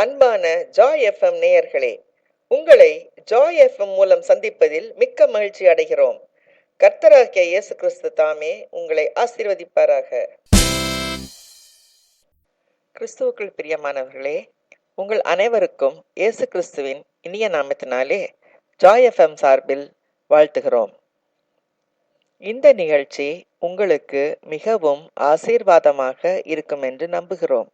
அன்பான Joy FM நேயர்களே, உங்களை ஜாய் எஃப்எம் மூலம் சந்திப்பதில் மிக்க மகிழ்ச்சி அடைகிறோம். கர்த்தராகிய இயேசு கிறிஸ்து தாமே உங்களை ஆசீர்வதிப்பாராக. கிறிஸ்துவுக்குள் பிரியமானவர்களே, உங்கள் அனைவருக்கும் இயேசு கிறிஸ்துவின் இனிய நாமத்தினாலே ஜாய் எஃப்எம் சார்பில் வாழ்த்துகிறோம். இந்த நிகழ்ச்சி உங்களுக்கு மிகவும் ஆசீர்வாதமாக இருக்கும் என்று நம்புகிறோம்.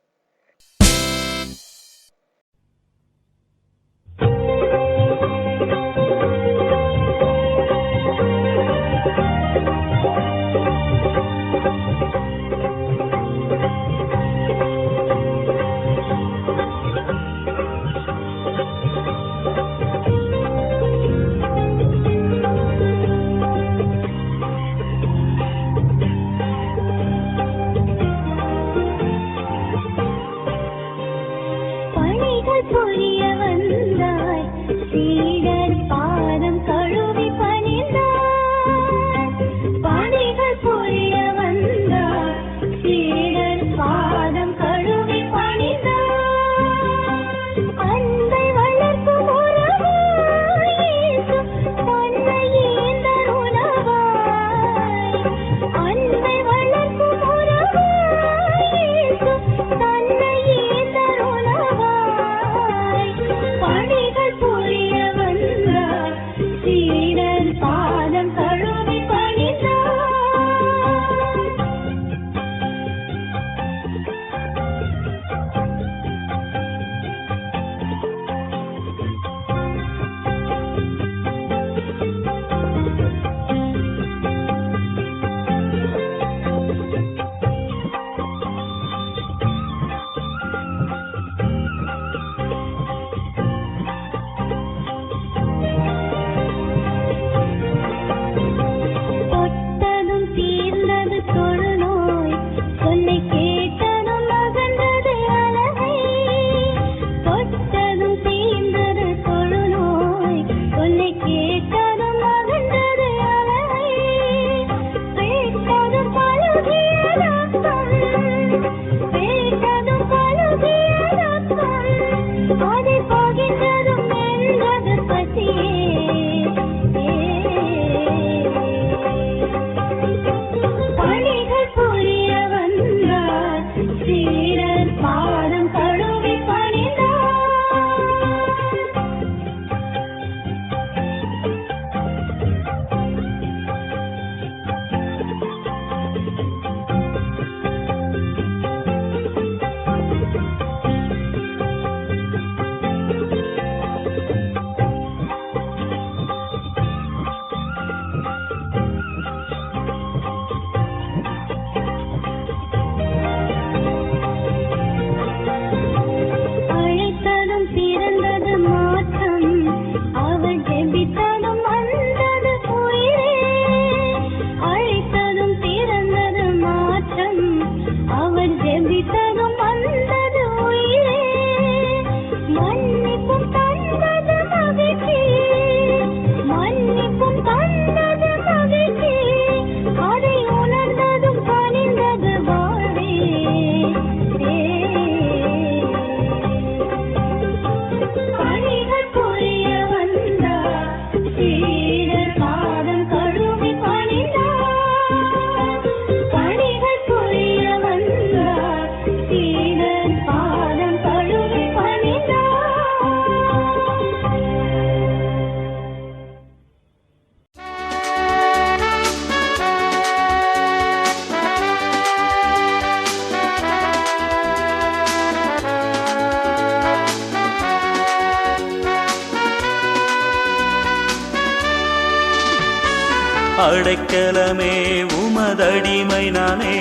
அடைக்கலமே உமதடிமை நானே,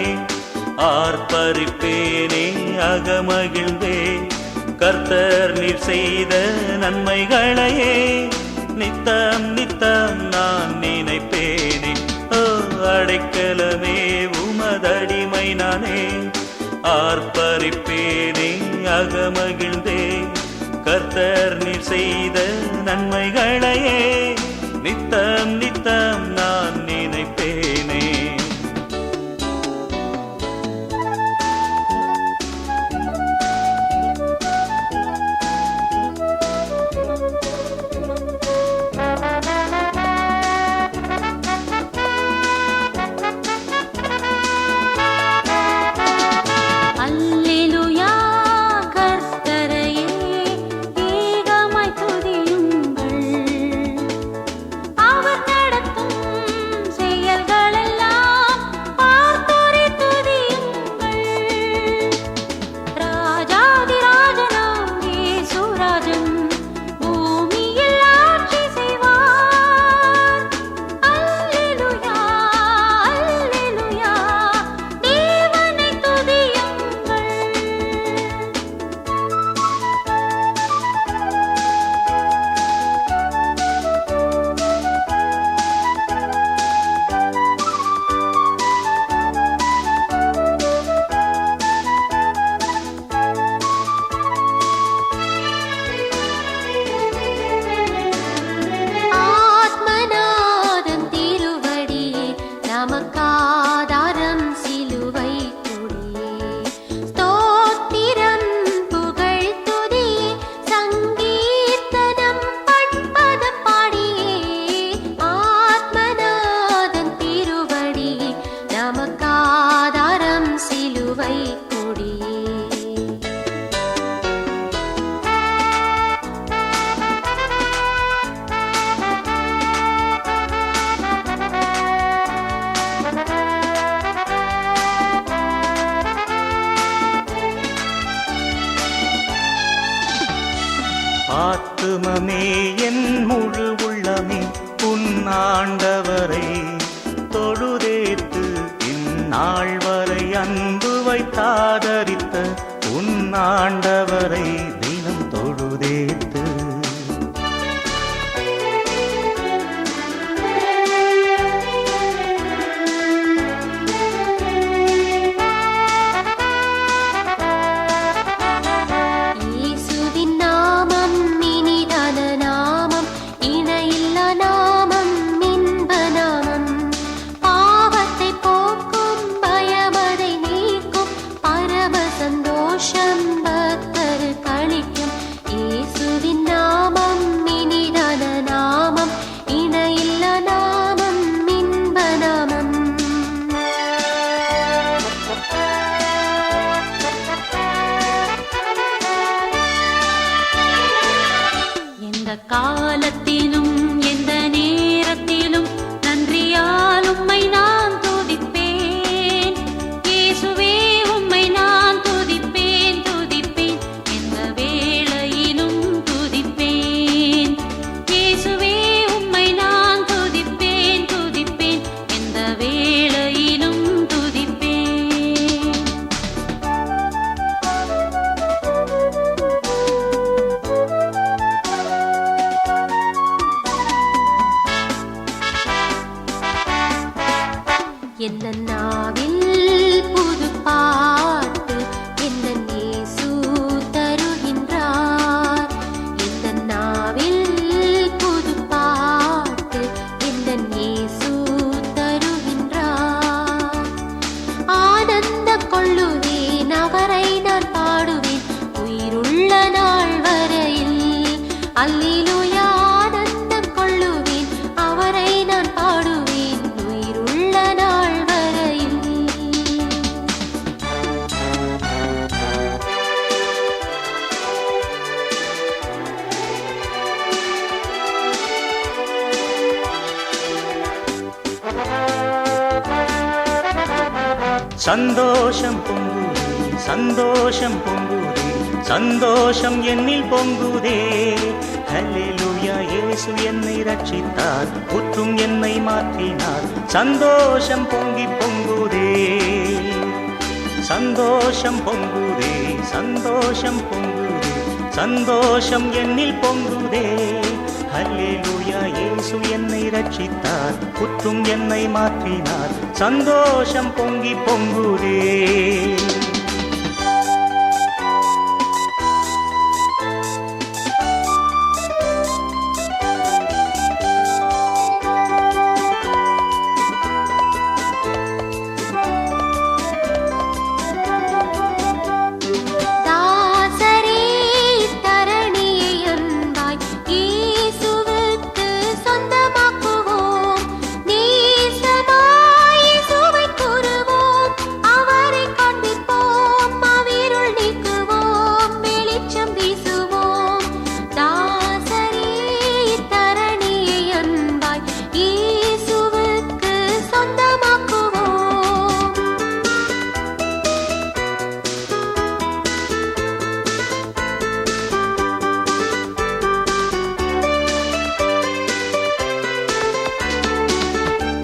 ஆர்ப்பரிப்பேனே அகமகிழ்ந்தே. கர்த்தர் நீர் செய்த நன்மைகளையே நித்தம் நித்தம் நான் நினைப்பேனே. ஓ அடைக்கலமே உமதடிமை நானே, ஆர்ப்பரிப்பேனே அகமகிழ்ந்தே. கர்த்தர் நீர் செய்த நன்மைகளையே நித்தம் நித்தம் நான் நினைப்பேனே. சிலுவை கொடியே. ஆத்துமமே என் முழு உள்ளமே உன் ஆண்டவரை தொழுதேத்து இந்நாள் வரை அன்பு வைத்தாதரித்த உன் ஆண்டவரை தினம் தொழுதேத்து. காலத்திலும் எந்த நேரத்திலும் நன்றியால் உம்மை நான் துதிப்பேன். இயேசுவே உம்மை நான் துதிப்பேன் துதிப்பேன், எந்த வேளையிலும் துதிப்பேன். இயேசுவே உம்மை நான் துதிப்பேன் துதிப்பேன், எந்த வேளையிலும் துதிப்பேன். எந்த நாவில் புது பாட்டு எந்த இயேசு தருகின்றார். எந்த நாவில் புது பாட்டு எந்த இயேசு தருகின்றார். ஆனந்த கொள்ளுவேன் அவரை நான் பாடுவேன் உயிருள்ள நாள் வரையில். அல்லேலூயா ஆனந்தம் கொள்ளுவேன் அவரை நான் பாடுவேன் உயிருள்ள நாள் வரையில். சந்தோஷம் பொங்குதே சந்தோஷம் பொங்குதே சந்தோஷம் என்னில் பொங்குதே. ஹல்லேலூயா இயேசு என்னை ரட்சித்தார், புற்றும் என்னை மாற்றினார். சந்தோஷம் பொங்கி பொங்குதே சந்தோஷம் பொங்குதே சந்தோஷம் பொங்குதே சந்தோஷம் என்னில் பொங்குதே. ஹல்லேலூயா இயேசு என்னை ரட்சித்தார், புற்றும் என்னை மாற்றினார். சந்தோஷம் பொங்கி பொங்குதே.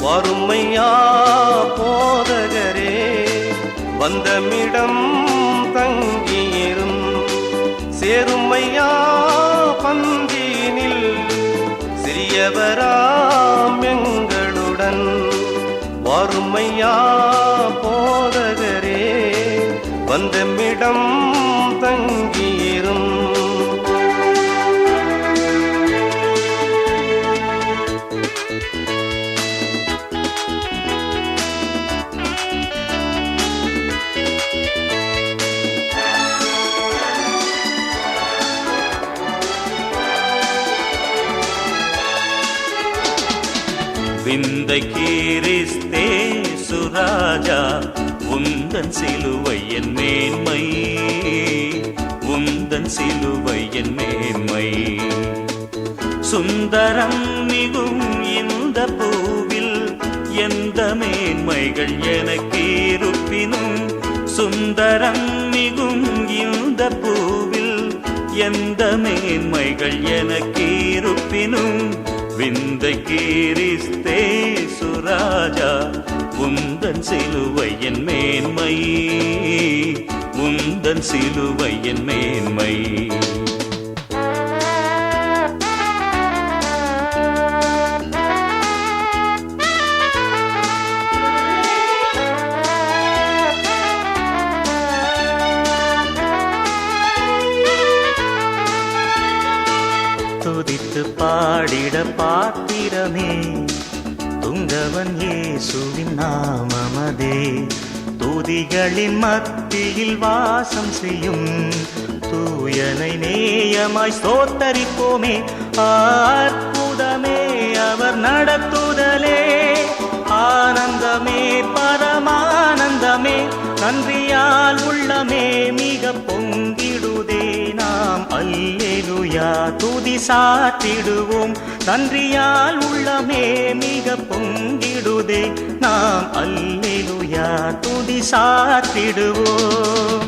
வறுமையா போதகரே வந்தமிடம் தங்கியிரும். சேருமையா பந்தியினில் சிறியவராம் எங்களுடன். வறுமையா போதகரே வந்தமிடம் தங்கியிரும். விந்தை கிறிஸ்தே சுராஜா உந்தன் சிலுவை என் மேன்மை, உந்தன் சிலுவை என் மேன்மை. சுந்தரம் மிகும் இந்த பூவில் எந்த மேன்மைகள் எனக்கு இருப்பினும், சுந்தரம் மிகும் இந்த பூவில் எந்த மேன்மைகள் எனக்கு இருப்பினும், விந்தை கிறிஸ்தே சுராஜா உந்தன் சிலுவை என் மேன்மை, உந்தன் சிலுவை என் மேன்மை. துதித்து பாடிட பாத்திரமே துங்கவன் இயேசுவின் நாமமதே, துதிகளின் மத்தியில் வாசம் செய்யும் தூயனை நேயமாய் ஸ்தோத்தரிப்போமே. அற்புதமே அவர் நடத்துதலே, ஆனந்தமே பரமானந்தமே, நன்றியால் உள்ளமே மிக பொங்கிடுதே. நாம் அல்லேலூயா துதி சாற்றிடுவோம், நன்றியால் உள்ளமே மிக பொங்கிடுதே. நாம் அல்லேலூயா துதி சாற்றிடுவோம்.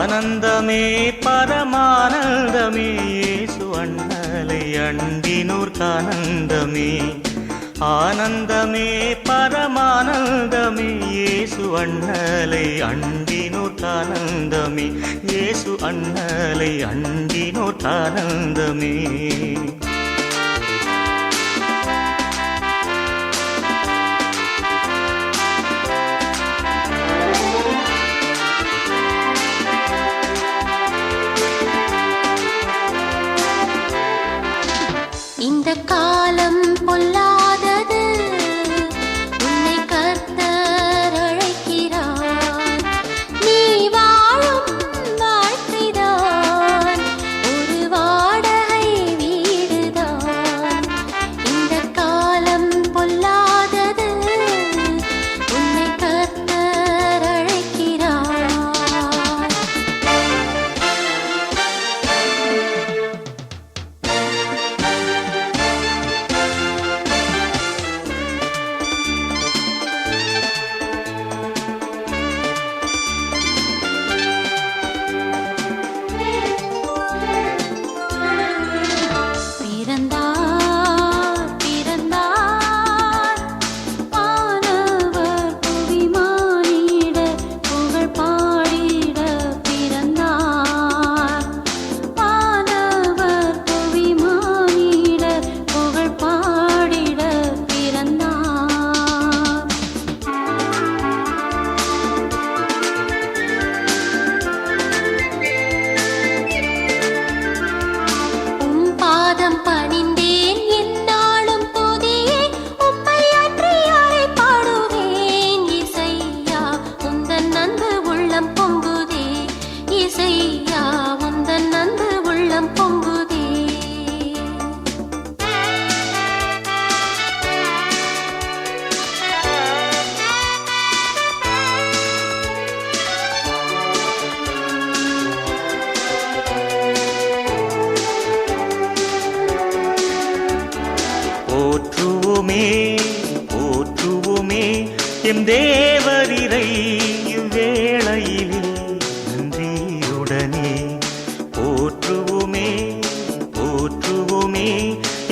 ஆனந்தமே பரமானந்தமே, இயேசு அண்ணலை அண்டினோர்க்கானந்தமே. ஆனந்தமே பரமானந்தமே, இயேசு அண்ணலை அண்டினோர்க்கானந்தமே, இயேசு அண்ணலை அண்டினோர்க்கானந்தமே. இந்த காலம் பொல்லாதது, உன்னை கர்த்தர் அழைக்கிறார். நீ வாழும் வாழ்க்கைதான் ஒரு வாடகை வீடுதான். தேவரிரை இவ்வேளையிலே நன்றியுடனே போற்றுவோமே போற்றுவோமே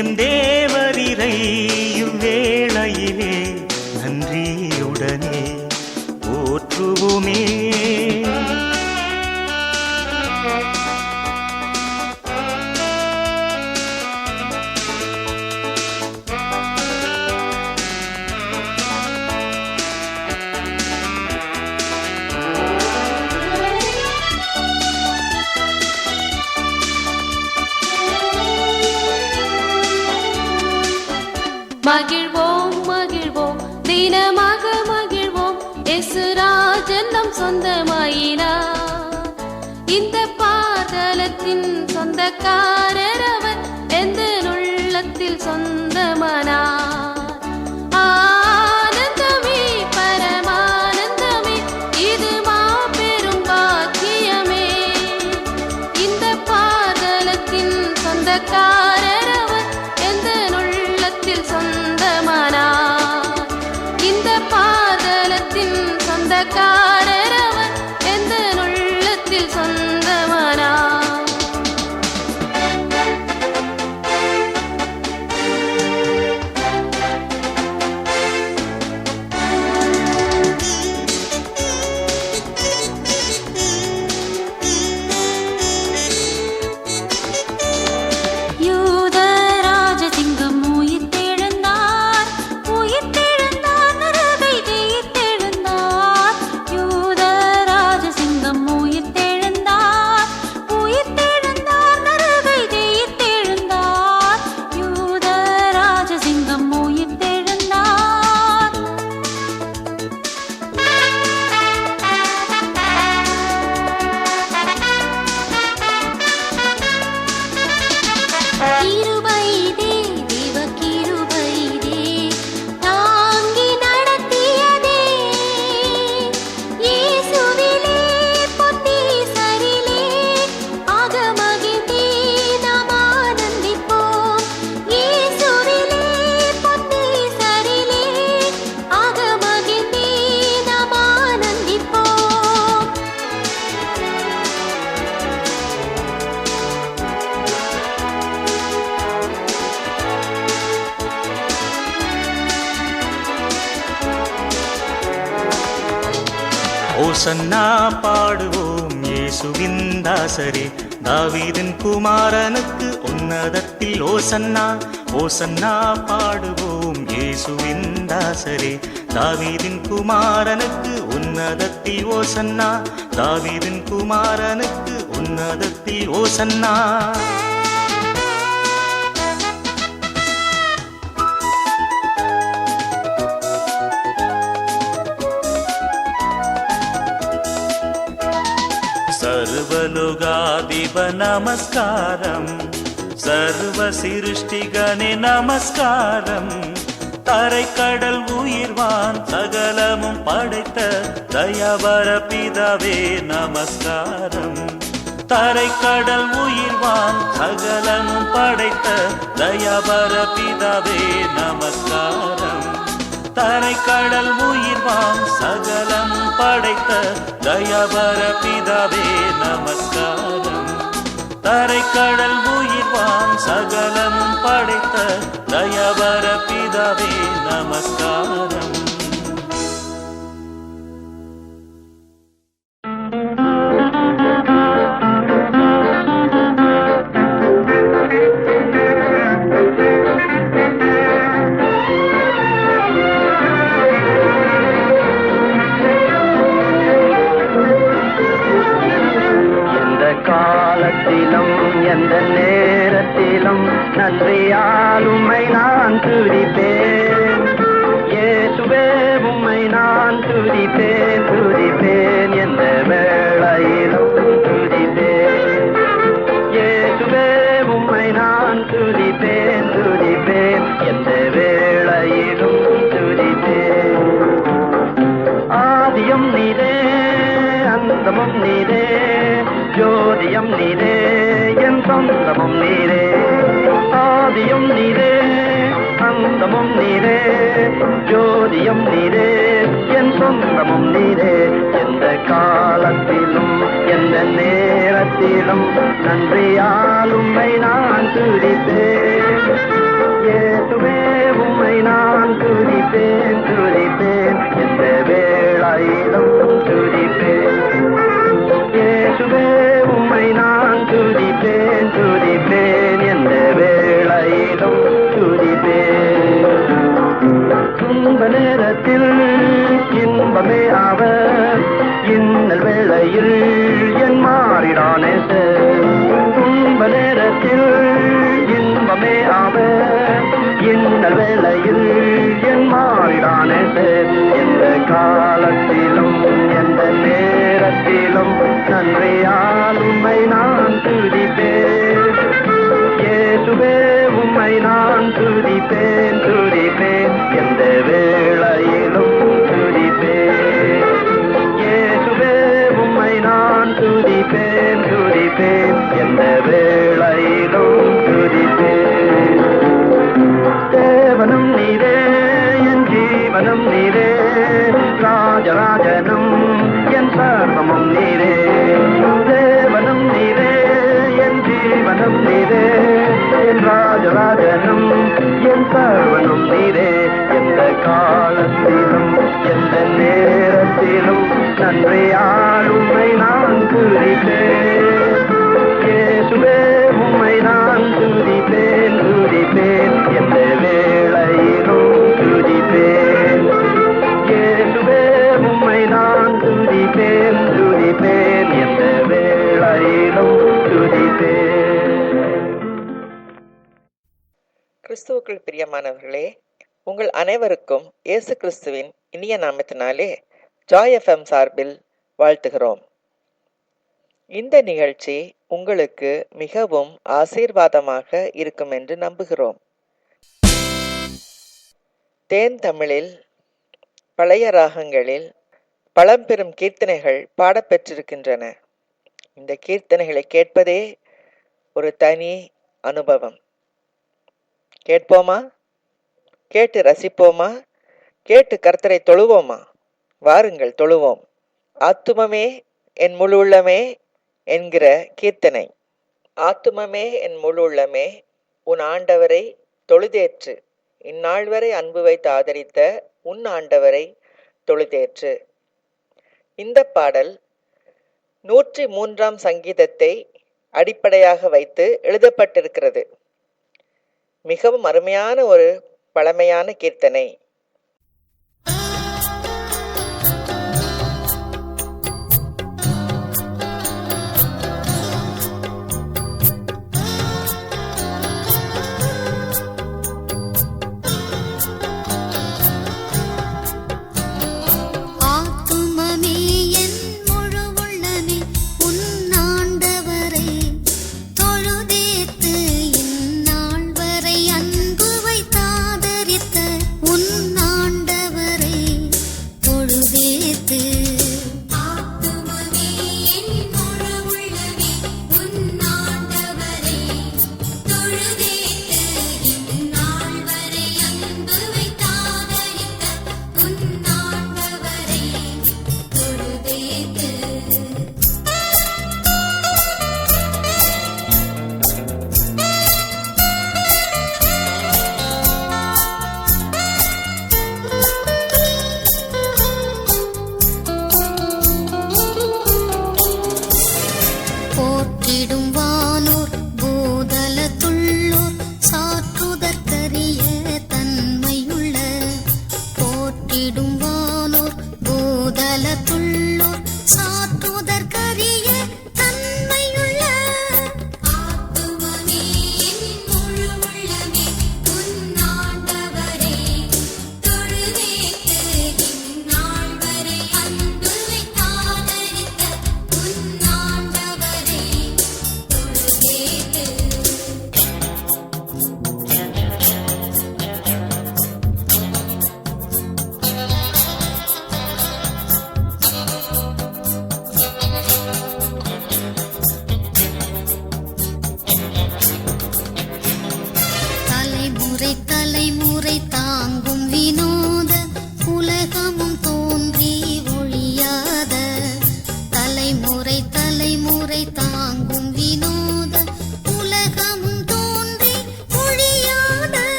எம் தேவரிரை இவ்வேளையிலே நன்றியுடனே போற்றுவோமே. மகிழ்வோம் மகிழ்வோம் தினமாக மகிழ்வோம் இயேசுராஜன் நம் சொந்தமாயினார். இந்த பாதலத்தின் சொந்தக்காரர் அவர் எந்த உள்ளத்தில் சொந்தமானார். ஆனந்தமே பரமானந்தமே இது மாபெரும் பாக்கியமே. இந்த பாதலத்தின் சொந்தக்காரர் அவர் எந்த உள்ளத்தில் சொந்தமானார். இந்த பாதலத்தின் சொந்தக்காரர் அவர் எந்த உள்ளத்தில் சொந்தமானார். ஓசன்னா பாடுவோம் இயேசுவின் தாசரே, தாவீதின் குமாரனுக்கு உன்னதத்தில் ஓசன்னா. ஓசன்னா பாடுவோம் இயேசுவின் தாசரே, தாவீதின் குமாரனுக்கு உன்னதத்தில் ஓசன்னா. தாவீதின் குமாரனுக்கு உன்னதத்தில் ஓசன்னா. சர்வலோகாதிப நமஸ்காரம், சர்வ சிருஷ்டிகனே நமஸ்காரம். தரைக்கடல் உயிர்வான் சகலமும் படைத்த தயவர பிதாவே நமஸ்காரம். தரைக்கடல் உயிர்வான் சகலமும் படைத்த தயவர பிதாவே நமஸ்காரம். தரைக்கடல் உயிர்வான் சகலம் படைத்த தயவர பிதாவே நமஸ்காரம். தரைக்கடல் உயிர்வான் சகலம் படைத்த தயவர பிதாவே நமஸ்காரம். எந்த நேரத்திலும் நன்றியால் உம்மை நான் துதிப்பேன். இயேசுவே உம்மை நான் துதிப்பேன் துதிப்பேன், எந்த வேளையிலும் துதிப்பேன். இயேசுவே உம்மை நான் துதிப்பேன் துதிப்பேன், எந்த வேளையிலும் துதிப்பேன். ஆதியும் நீரே அந்தமும் நீரே, ஜோதியம் நீரே என் சொந்தமும் நீரே. ஆதியும் நீரே அந்தமும் நீரே, ஜோதியும் நீரே, என் சொந்தமும் நீரே. எந்த காலத்திலும் எந்த நேரத்திலும் நன்றியால் உம்மை நான் துதிப்பேன். இயேசுவே உம்மை நான் துதிப்பேன், துதிப்பேன், எந்த வேளையிலும் துதிப்பேன். இயேசுவே உம்மை நான் துதிப்பேன், துதிப்பேன், எந்த வேளையிலும் துதிப்பேன். துன்ப நேரத்தில் இன்பமே அவர், இன்னல் வேளையில் என் மாறிடானே. துன்ப நேரத்தில் இன்பமே அவர், இன்னல் வேளையில் என் மாறிடானே. எந்த காலத்திலும் எந்த நேரத்திலும் நன்றியால் உம்மை நான் துதிப்பேன். இயேசுவே உம்மை நான் துதிப்பேன், துதிப்பேன், எந்த வேளையிலும் துதிப்பேன். இயேசுவே உம்மை நான் துதிப்பேன், துதிப்பேன், எந்த வேளையிலும் துதிப்பேன். தேவனும் நீரே, என் ஜீவனும் நீரே, ராஜராஜனும் என் சர்வமும் நீரே. தேவனும் நீரே, என் ஜீவனும் நீரே, என் ராஜராஜனும் என் சர்வனும் நீரே. எந்த காலத்திலும் எந்த நேரத்திலும் நன்றியால் உம்மை நான் துதிப்பேன். இயேசுவே உம்மை நான் துதிப்பேன், துதிப்பேன், எந்த வேளையிலும் துதிப்பேன். இயேசுவே உம்மை நான் துதிப்பேன், துதிப்பேன், எந்த வேளையிலும் துதிப்பேன். கிறிஸ்துவுக்குள் பிரியமானவர்களே, உங்கள் அனைவருக்கும் இயேசு கிறிஸ்துவின் இனிய நாமத்தினாலே ஜாய் எஃப்எம் சார்பில் வாழ்த்துகிறோம். இந்த நிகழ்ச்சி உங்களுக்கு மிகவும் ஆசீர்வாதமாக இருக்கும் என்று நம்புகிறோம். தேன் தமிழில் பழைய ராகங்களில் பழம்பெரும் கீர்த்தனைகள் பாடப்பெற்றிருக்கின்றன. இந்த கீர்த்தனைகளை கேட்பதே ஒரு தனி அனுபவம். கேட்போமா? கேட்டு ரசிப்போமா? கேட்டு கர்த்தரை தொழுவோமா? வாருங்கள் தொழுவோம். ஆத்துமமே என் முழு உள்ளமே என்கிற கீர்த்தனை. ஆத்துமமே என் முழு உள்ளமே உன் ஆண்டவரை தொழுதேற்று, இந்நாள் வரை அன்பு வைத்து ஆதரித்த உன் ஆண்டவரை தொழுதேற்று. இந்த பாடல் 103ஆம் சங்கீதத்தை அடிப்படையாக வைத்து எழுதப்பட்டிருக்கிறது. மிகவும் அருமையான ஒரு பழமையான கீர்த்தனை.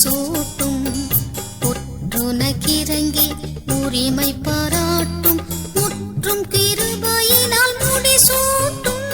சூட்டும் ஒற்றுனக்கிறங்கி உரிமை பாராட்டும் முற்றும் கிருபையினால் முடி சூட்டும்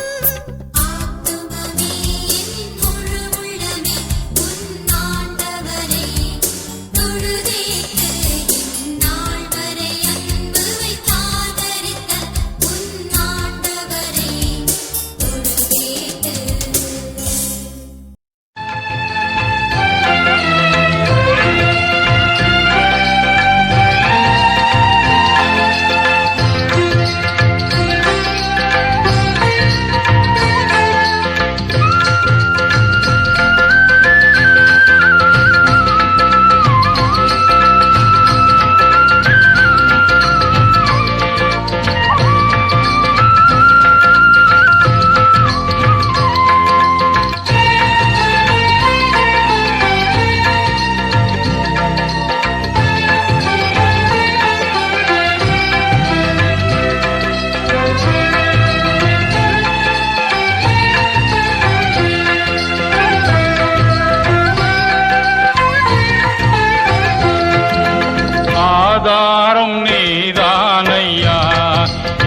ஆதாரம் நீதானையா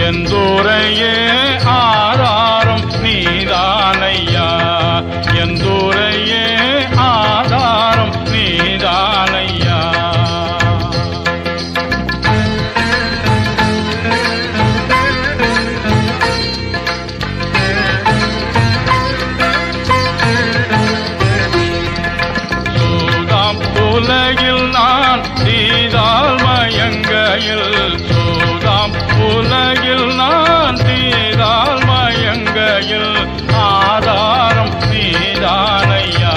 எந்தூரையே ஆதாரம் நீதானையா எந்தூரையே ஆதாரம் நீதானையா சூதாம் உலகில் நான் தீதால் மயங்கையில் சூதாம் உலகில் நான் தீதால் மயங்கையில் ஆதாரம் நீதானையா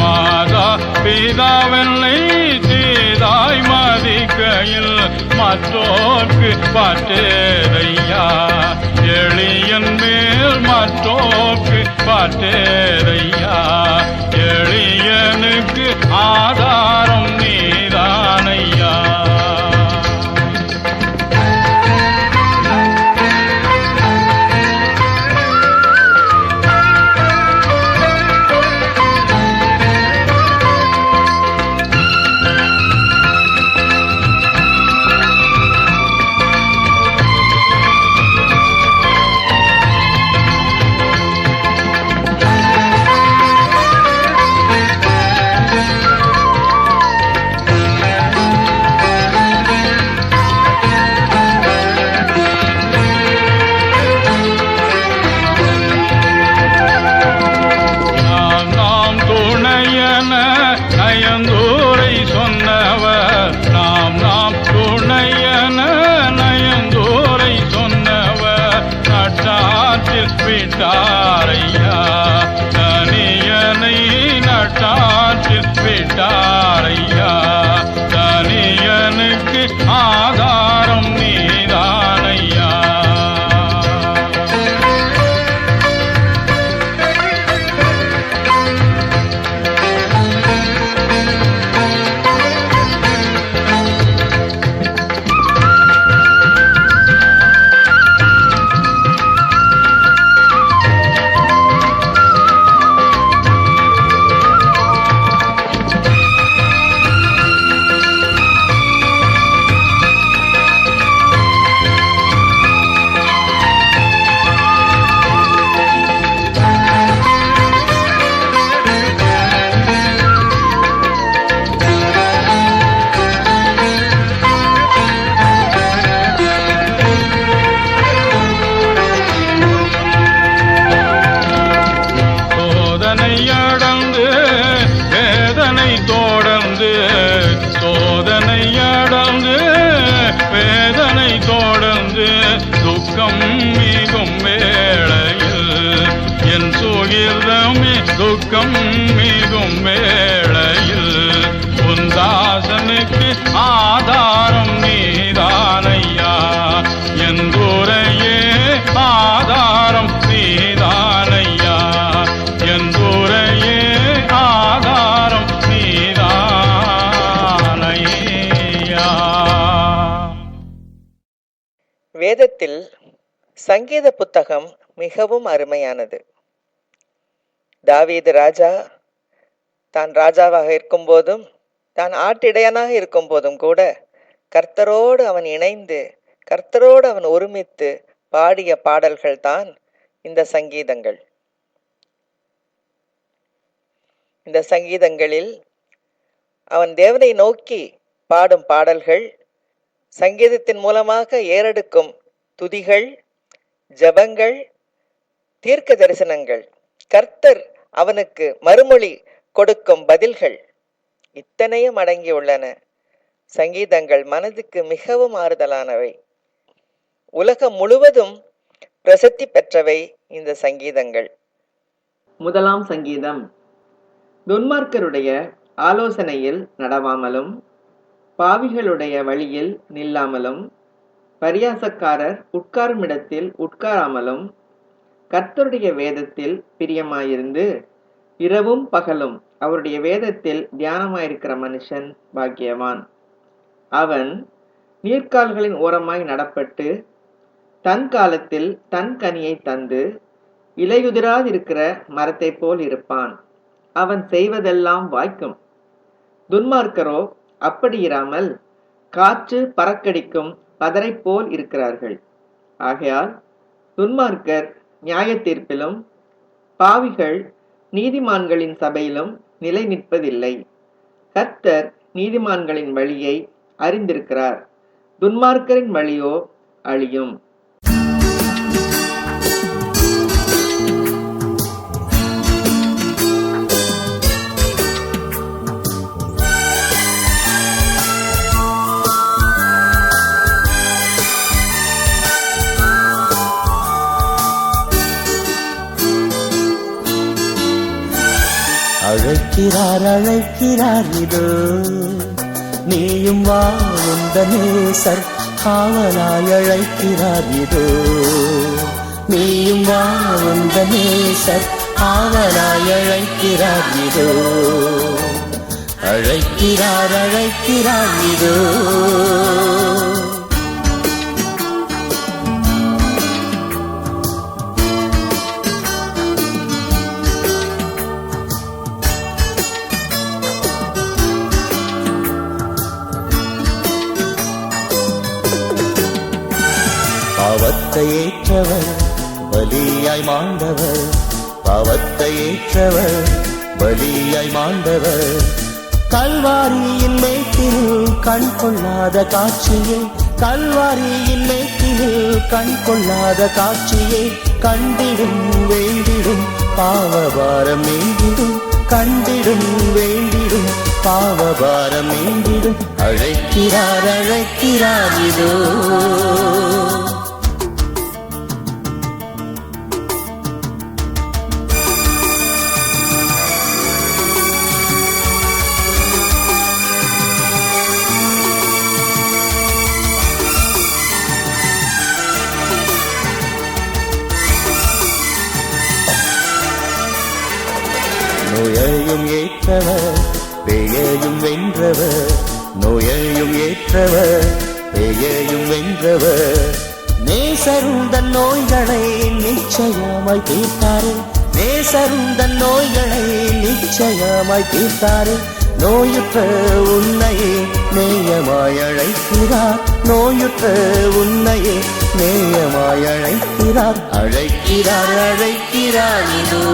மாதா பிதாவென்னை தீதாய் மதிக்கையில் மற்றோர்க்கு பாட்டேரையா எளியன் மேல் மற்றோர்க்கு பாட்டேரையா எளியனுக்கு ஆதாரம் நீதானையா துக்கம் மிகும் வேளையில் என் சுகிர்தமே துக்கம் மிகும் வேளையில் உன் தாசனுக்கு ஆதாரம் நீதானையா என் துரையே ஆதாரம் நீதானையா என் துரையே ஆதாரம் நீதானையா. வேதத்தில் சங்கீத புத்தகம் மிகவும் அருமையானது. தாவீது ராஜா தான் ராஜாவாக இருக்கும்போதும் தான் ஆட்டிடையனாக இருக்கும் போதும் கூட கர்த்தரோடு அவன் இணைந்து கர்த்தரோடு அவன் ஒருமித்து பாடிய பாடல்கள் தான் இந்த சங்கீதங்கள். இந்த சங்கீதங்களில் அவன் தேவனை நோக்கி பாடும் பாடல்கள், சங்கீதத்தின் மூலமாக ஏறெடுக்கும் துதிகள், ஜெபங்கள், தீர்க்க தரிசனங்கள், கர்த்தர் அவனுக்கு மறுமொழி கொடுக்கும் பதில்கள் இத்தனையும் அடங்கியுள்ளன. சங்கீதங்கள் மனதுக்கு மிகவும் ஆறுதலானவை. உலகம் முழுவதும் பிரசித்தி பெற்றவை இந்த சங்கீதங்கள். முதலாம் சங்கீதம். துன்மார்க்கருடைய ஆலோசனையில் நடவாமலும் பாவிகளுடைய வழியில் நில்லாமலும் பரியாசக்காரர் உட்காரும் இடத்தில் உட்காராமலும் கர்த்தருடைய வேதத்தில் பிரியமாயிருந்து இரவும் பகலும் அவருடைய வேதத்தில் தியானமாயிருக்கிற மனுஷன் பாக்கியவான். அவன் நீர்க்கால்களின் ஓரமாய் நடப்பட்டு தன் காலத்தில் தன் கனியை தந்து இலையுதிராதிருக்கிற மரத்தை போல் இருப்பான். அவன் செய்வதெல்லாம் வாய்க்கும். துன்மார்க்கரோ அப்படி இராமல் காற்று பறக்கடிக்கும் பதரை போல் இருக்கிறார்கள். ஆகையால் துன்மார்க்கர் நியாய தீர்ப்பிலும் பாவிகள் நீதிமான்களின் சபையிலும் நிலை நிற்பதில்லை. கர்த்தர் நீதிமான்களின் வழியை அறிந்திருக்கிறார், துன்மார்க்கரின் வழியோ அழியும். அழைக்கிறார் அழைக்கிறார் இதோ நீயும் வா உந்த நேசர் காவலாய் அழைக்கிறார் இதோ நீயும் வா உந்த நேசர் காவலாய் அழைக்கிறார் இதோ அழைக்கிறார் அழைக்கிறார் இதோ. பாவத்தை ஏற்றவர் பலியாய் மாண்டவர், பாவத்தை ஏற்றவர் பலியாய் மாண்டவர், கல்வாரியின் மேட்டில் கண் கொள்ளாத காட்சியே, கல்வாரியின் மேட்டில் கண் கொள்ளாத காட்சியே கண்டிடும் வேண்டிடும் பாவபாரம் நீங்கிடும், கண்டிடும் வேண்டிடும் பாவபாரம் நீங்கிடும். அழைக்கிறார் அழைக்கிறார் இதோ. நோயையும் ஏற்றவர் பேயையும் வென்றவர், நோயையும் ஏற்றவர் பேயையும் வென்றவர், நேசருந்தன் நோய்களை நிச்சயமாய் தீர்த்தாரே, நேசருந்தன் நோய்களை நிச்சயமாய் தீர்த்தாரே, நோயுற்ற உன்னையே நேயமாய் அழைக்கிறார், நோயுற்ற உன்னையே நேயமாய் அழைக்கிறார், அழைக்கிறார் அழைக்கிறார் இதோ.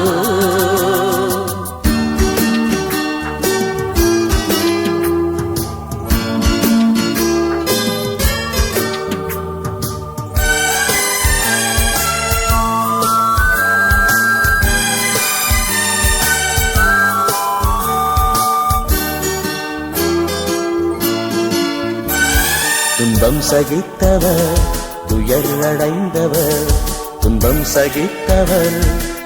துன்பம் சகித்தவர் துயரடைந்தவர், துன்பம் சகித்தவர்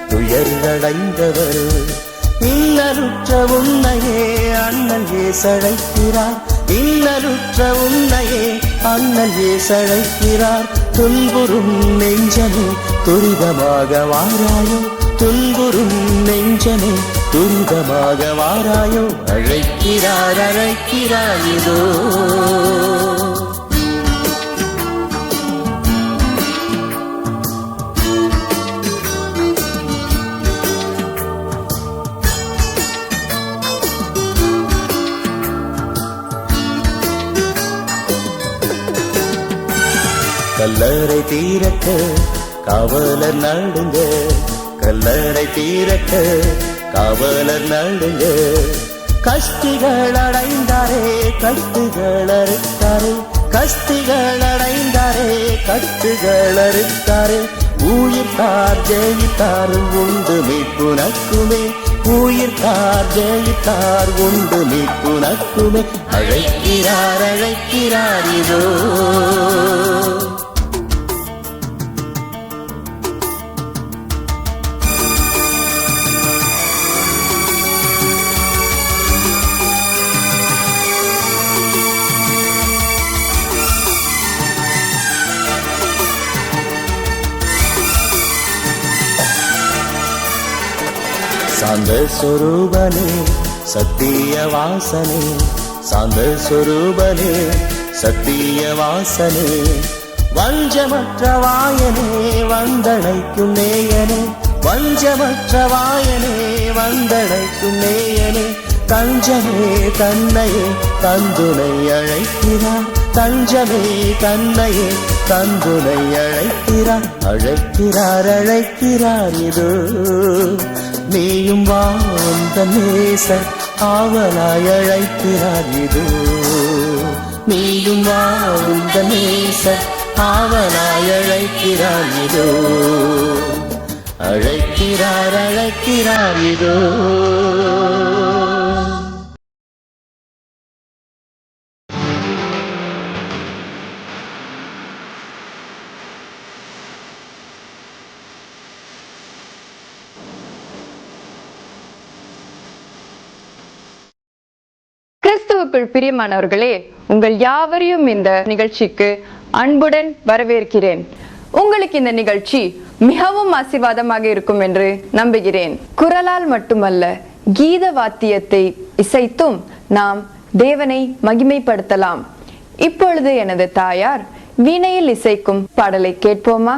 துயரடைந்தவர். இன்னலுற்ற உன்னையே அண்ணல் ஏசழைக்கிறார், இன்னலுற்ற உன்னையே அண்ணல் ஏசழைக்கிறார். துன்புறும் நெஞ்சமே துரிதமாக வாராயோ, துன்புறும் நெஞ்சமே துரிதமாக வாராயோ. அழைக்கிறார் அழைக்கிறார் இதோ. கல்லறை தீரக்க காவலர் நடுங்க, கல்லறை தீரக்க காவலர் நடுங்க. கஷ்டிகள் அடைந்தாரே கட்டுகள் அறுத்தாரே, கஷ்டிகள் அடைந்தாரே கட்டுகள் அறுத்தாரே. உயிர்த்தார் ஜெயித்தார் உண்டு மீட்புனக்குமே, உயிர்த்தார் ஜெயித்தார் உண்டு மீட்புனக்குமே. அழைக்கிறார் அழைக்கிறார் இதோ. சாந்த சொரூபனே சத்திய வாசனே, சாந்த சொரூபனே சத்திய வாசனே. வஞ்சமற்ற வாயனே வந்தடைக்கும் நேயனே, வஞ்சமற்ற வாயனே வந்தடைக்கும் நேயனே. தஞ்சமே தன்னையே தந்துனை அழைக்கிறார், தஞ்சமே தன்னையே தந்துனை அழைக்கிறார். அழைக்கிறார் அழைக்கிறார் இதோ. நீயும் வா உந்த நேசர் ஆவலாய் அழைக்கிறார் இதோ. நீயும் வா உந்த நேசர் ஆவலாய் அழைக்கிறார் இதோ. அழைக்கிறார் அழைக்கிறார் இதோ. கிறிஸ்துவுக்குள் பிரியமானவர்களே, உங்கள் யாவரையும் இந்த நிகழ்ச்சிக்கு அன்புடன் வரவேற்கிறேன். உங்களுக்கு இந்த நிகழ்ச்சி மிகவும் ஆசீர்வாதமாக இருக்கும் என்று நம்புகிறேன். குரலால் மட்டுமல்ல, கீத வாத்தியத்தை இசைத்தும் நாம் தேவனை மகிமைப்படுத்தலாம். இப்பொழுது எனது தாயார் வீணையில் இசைக்கும் பாடலை கேட்போமா?